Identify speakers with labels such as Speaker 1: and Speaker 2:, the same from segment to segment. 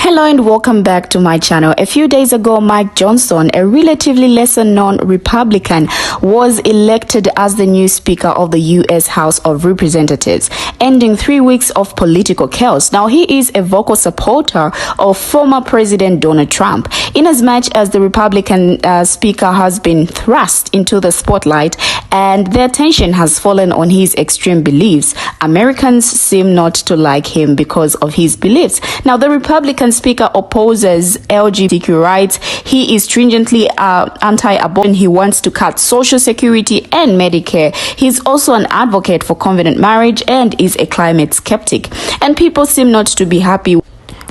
Speaker 1: Hello and welcome back to my channel. A few days ago, Mike Johnson, a relatively lesser known Republican, was elected as the new Speaker of the U.S. House of Representatives, ending 3 weeks of political chaos. Now, he is a vocal supporter of former President Donald Trump, inasmuch as the Republican Speaker has been thrust into the spotlight and the attention has fallen on his extreme beliefs. Americans seem not to like him because of his beliefs. Now, the Republican Speaker opposes LGBTQ rights. He is stringently anti-abortion. He wants to cut Social Security and Medicare. He's also an advocate for covenant marriage and is a climate skeptic. And people seem not to be happy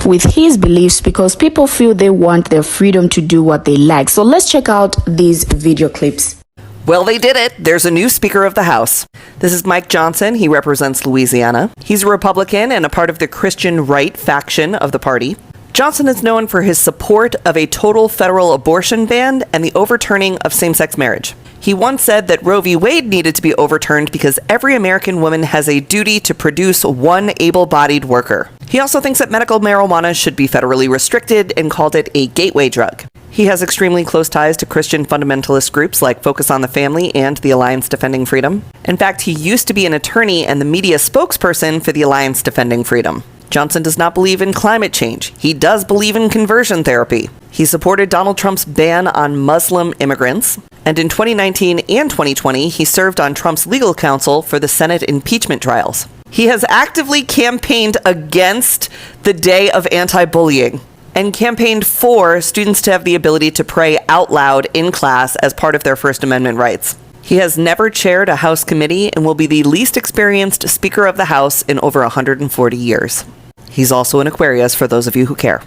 Speaker 1: with his beliefs because people feel they want their freedom to do what they like. So let's check out these video clips.
Speaker 2: Well, they did it. There's a new Speaker of the House. This is Mike Johnson. He represents Louisiana. He's a Republican and a part of the Christian right faction of the party. Johnson is known for his support of a total federal abortion ban and the overturning of same-sex marriage. He once said that Roe v. Wade needed to be overturned because every American woman has a duty to produce one able-bodied worker. He also thinks that medical marijuana should be federally restricted and called it a gateway drug. He has extremely close ties to Christian fundamentalist groups like Focus on the Family and the Alliance Defending Freedom. In fact, he used to be an attorney and the media spokesperson for the Alliance Defending Freedom. Johnson does not believe in climate change. He does believe in conversion therapy. He supported Donald Trump's ban on Muslim immigrants. And in 2019 and 2020, he served on Trump's legal counsel for the Senate impeachment trials. He has actively campaigned against the day of anti-bullying and campaigned for students to have the ability to pray out loud in class as part of their First Amendment rights. He has never chaired a House committee and will be the least experienced Speaker of the House in over 140 years. He's also an Aquarius, for those of you who care.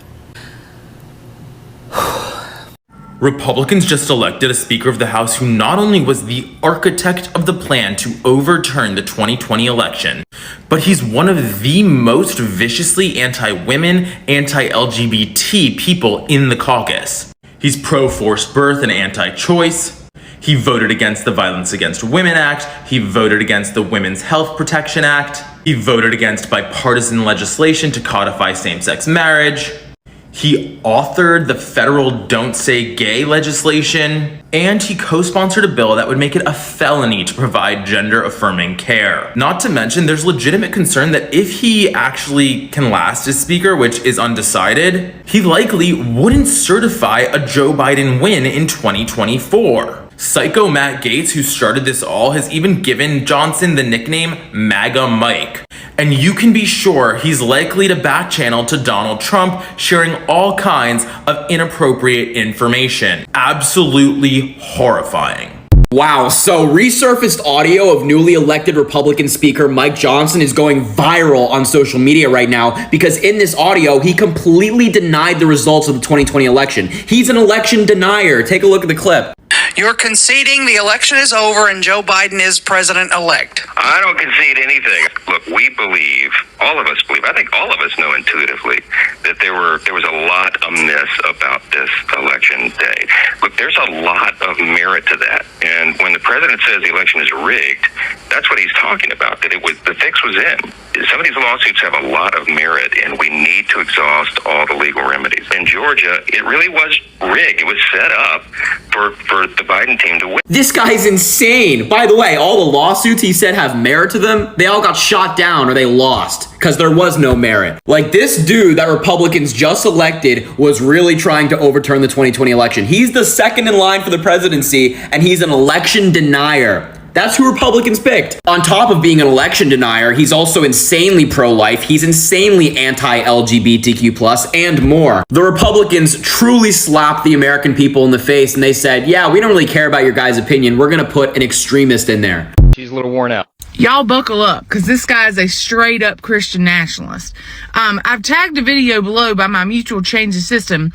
Speaker 3: Republicans just elected a Speaker of the House who not only was the architect of the plan to overturn the 2020 election, but he's one of the most viciously anti-women, anti-LGBT people in the caucus. He's pro-forced birth and anti-choice. He voted against the Violence Against Women Act. He voted against the Women's Health Protection Act. He voted against bipartisan legislation to codify same-sex marriage. He authored the federal Don't Say Gay legislation, and he co-sponsored a bill that would make it a felony to provide gender-affirming care. Not to mention, there's legitimate concern that if he actually can last as Speaker, which is undecided, he likely wouldn't certify a Joe Biden win in 2024. Psycho Matt Gaetz, who started this all, has even given Johnson the nickname MAGA Mike. And you can be sure he's likely to back-channel to Donald Trump, sharing all kinds of inappropriate information. Absolutely horrifying.
Speaker 4: Wow, so resurfaced audio of newly elected Republican Speaker Mike Johnson is going viral on social media right now because in this audio, he completely denied the results of the 2020 election. He's an election denier. Take a look at the clip.
Speaker 5: You're conceding the election is over and Joe Biden is president-elect.
Speaker 6: I don't concede anything. Look, we believe, all of us believe, I think all of us know intuitively that there was a lot amiss about this election day. Look, there's a lot of merit to that. And when the president says the election is rigged, that's what he's talking about, that the fix was in. Some of these lawsuits have a lot of merit, and we need to exhaust all the legal remedies. In Georgia, it really was rigged. It was set up for the Biden team to win.
Speaker 4: This guy's insane. By the way, all the lawsuits he said have merit to them, they all got shot down or they lost because there was no merit. Like this dude that Republicans just elected was really trying to overturn the 2020 election. He's the second in line for the presidency and he's an election denier. That's who Republicans picked. On top of being an election denier, he's also insanely pro-life, he's insanely anti-LGBTQ+, and more. The Republicans truly slapped the American people in the face and they said, yeah, we don't really care about your guys' opinion. We're gonna put an extremist in there.
Speaker 7: She's a little worn out.
Speaker 8: Y'all buckle up, because this guy is a straight-up Christian nationalist. I've tagged a video below by my mutual change of system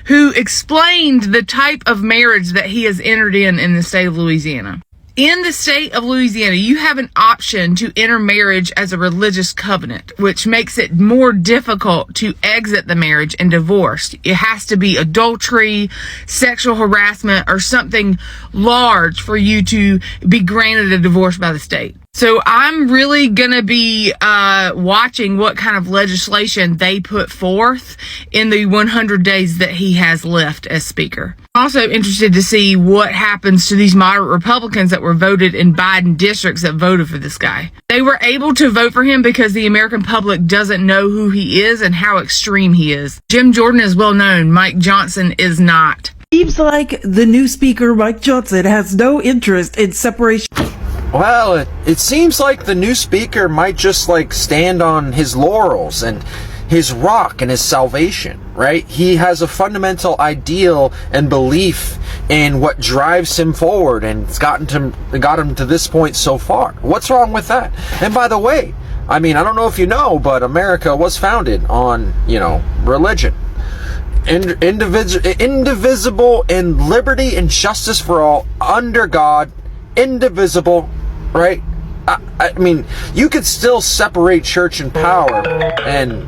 Speaker 8: who explained the type of marriage that he has entered in the state of Louisiana. In the state of Louisiana, you have an option to enter marriage as a religious covenant, which makes it more difficult to exit the marriage and divorce. It has to be adultery, sexual harassment, or something large for you to be granted a divorce by the state. So I'm really going to be watching what kind of legislation they put forth in the 100 days that he has left as Speaker. I'm also interested to see what happens to these moderate Republicans that were voted in Biden districts that voted for this guy. They were able to vote for him because the American public doesn't know who he is and how extreme he is. Jim Jordan is well known. Mike Johnson is not.
Speaker 7: Seems like the new Speaker, Mike Johnson, has no interest in separation.
Speaker 9: Well, it seems like the new speaker might just stand on his laurels and his rock and his salvation, right? He has a fundamental ideal and belief in what drives him forward and it's got him to this point so far. What's wrong with that? And by the way, I don't know if you know, but America was founded on, religion. Indivisible in liberty and justice for all, under God, indivisible, right? You could still separate church and power and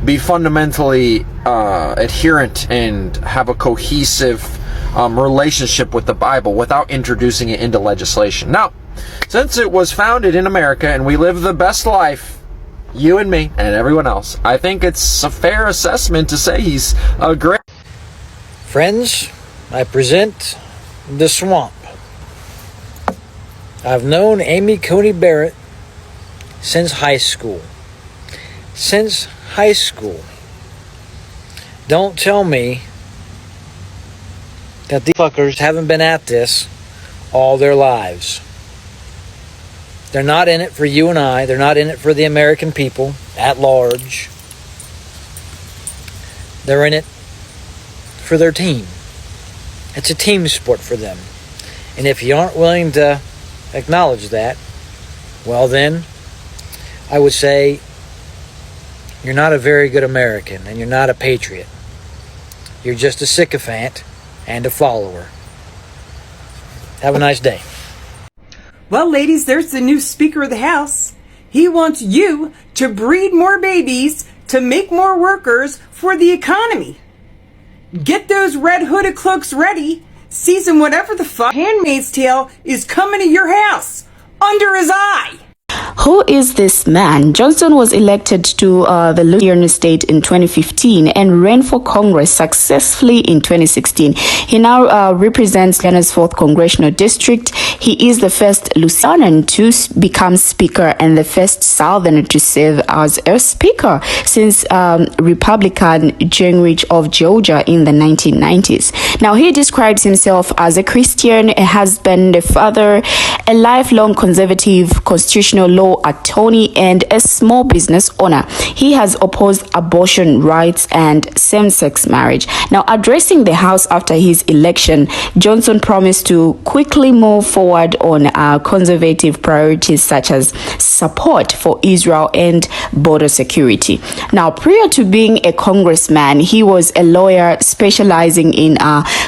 Speaker 9: be fundamentally adherent and have a cohesive relationship with the Bible without introducing it into legislation. Now, since it was founded in America and we live the best life, you and me and everyone else, I think it's a fair assessment to say he's a great...
Speaker 10: Friends, I present The Swamp. I've known Amy Coney Barrett since high school. Since high school. Don't tell me that these fuckers haven't been at this all their lives. They're not in it for you and I. They're not in it for the American people at large. They're in it for their team. It's a team sport for them. And if you aren't willing to acknowledge that, well then, I would say you're not a very good American and you're not a patriot. You're just a sycophant and a follower. Have a nice day.
Speaker 11: Well, ladies, there's the new Speaker of the House. He wants you to breed more babies to make more workers for the economy. Get those red hooded cloaks ready. Season whatever the fuck Handmaid's Tale is coming to your house. Under his eye.
Speaker 1: Who is this man? Johnson was elected to the Louisiana state in 2015 and ran for Congress successfully in 2016. He now represents Louisiana's 4th congressional district. He is the first Louisianan to become speaker and the first Southerner to serve as a speaker since Republican Gingrich of Georgia in the 1990s. Now, he describes himself as a Christian, a husband, a father, a lifelong conservative, constitutional law attorney, and a small business owner. He has opposed abortion rights and same-sex marriage. Now, addressing the House after his election, Johnson promised to quickly move forward on conservative priorities such as support for Israel and border security. Now, prior to being a congressman, he was a lawyer specializing in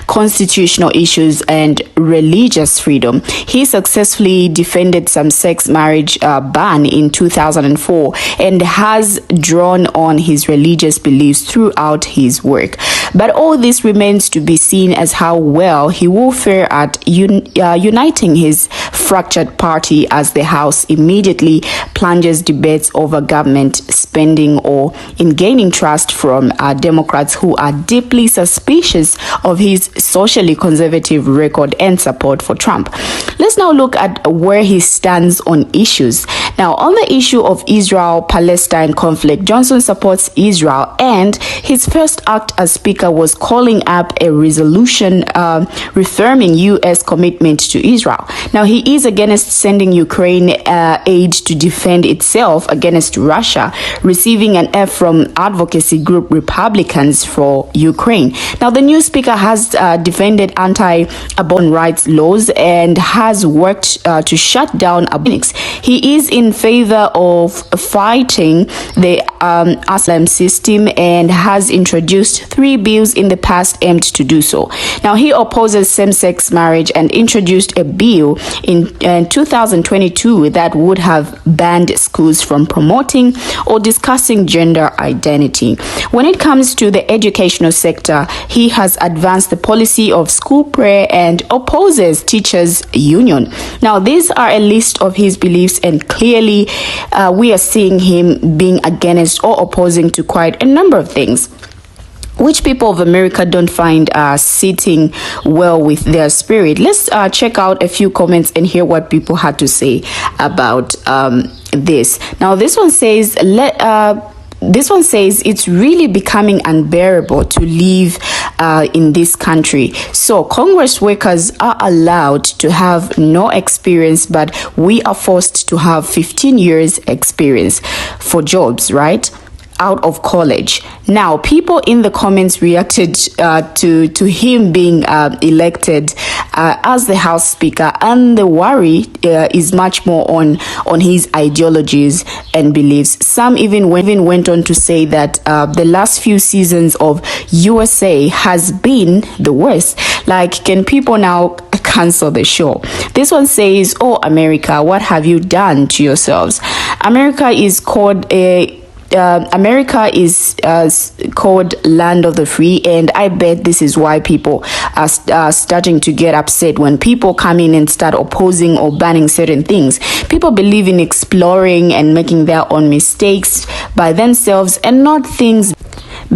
Speaker 1: constitutional issues and religious freedom. He successfully defended same-sex marriage ban in 2004 and has drawn on his religious beliefs throughout his work. But all this remains to be seen as how well he will fare at uniting his fractured party as the House immediately plunges debates over government spending or in gaining trust from Democrats who are deeply suspicious of his socially conservative record and support for Trump. Let's now look at where he stands on issues. Now, on the issue of Israel-Palestine conflict, Johnson supports Israel, and his first act as Speaker was calling up a resolution reaffirming U.S. commitment to Israel. Now, he is against sending Ukraine aid to defend itself against Russia, receiving an F from advocacy group Republicans for Ukraine. Now, the new Speaker has defended anti-abortion rights laws and has worked to shut down abortion. He is in in favor of fighting the asylum system and has introduced 3 bills in the past aimed to do so. Now, he opposes same-sex marriage and introduced a bill in 2022 that would have banned schools from promoting or discussing gender identity. When it comes to the educational sector, he has advanced the policy of school prayer and opposes teachers' union. Now, these are a list of his beliefs, and clearly we are seeing him being against or opposing to quite a number of things, which people of America don't find sitting well with their spirit. Let's check out a few comments and hear what people had to say about this. Now, this one says, it's really becoming unbearable to live in this country. So Congress workers are allowed to have no experience, but we are forced to have 15 years experience for jobs, right? Out of college. Now, people in the comments reacted to him being elected as the House Speaker, and the worry is much more on his ideologies and beliefs. Some even went on to say that the last few seasons of USA has been the worst. Like, can people now cancel the show? This one says, "Oh, America, what have you done to yourselves? America is called called land of the free, and I bet this is why people are starting to get upset when people come in and start opposing or banning certain things. People believe in exploring and making their own mistakes by themselves and not things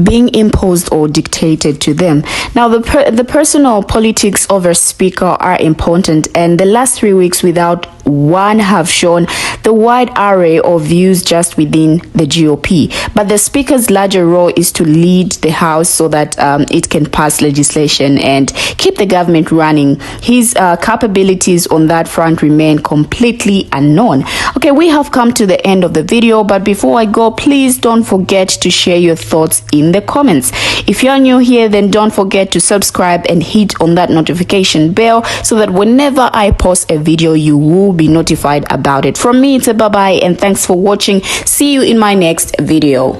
Speaker 1: being imposed or dictated to them." Now, the personal politics of a speaker are important, and the last 3 weeks without one have shown the wide array of views just within the GOP. But the speaker's larger role is to lead the House so that it can pass legislation and keep the government running. His capabilities on that front remain completely unknown. Okay, we have come to the end of the video, but before I go, please don't forget to share your thoughts in the comments. If you're new here, then don't forget to subscribe and hit on that notification bell so that whenever I post a video, you will be notified about it. From me, it's a bye-bye, and thanks for watching. See you in my next video.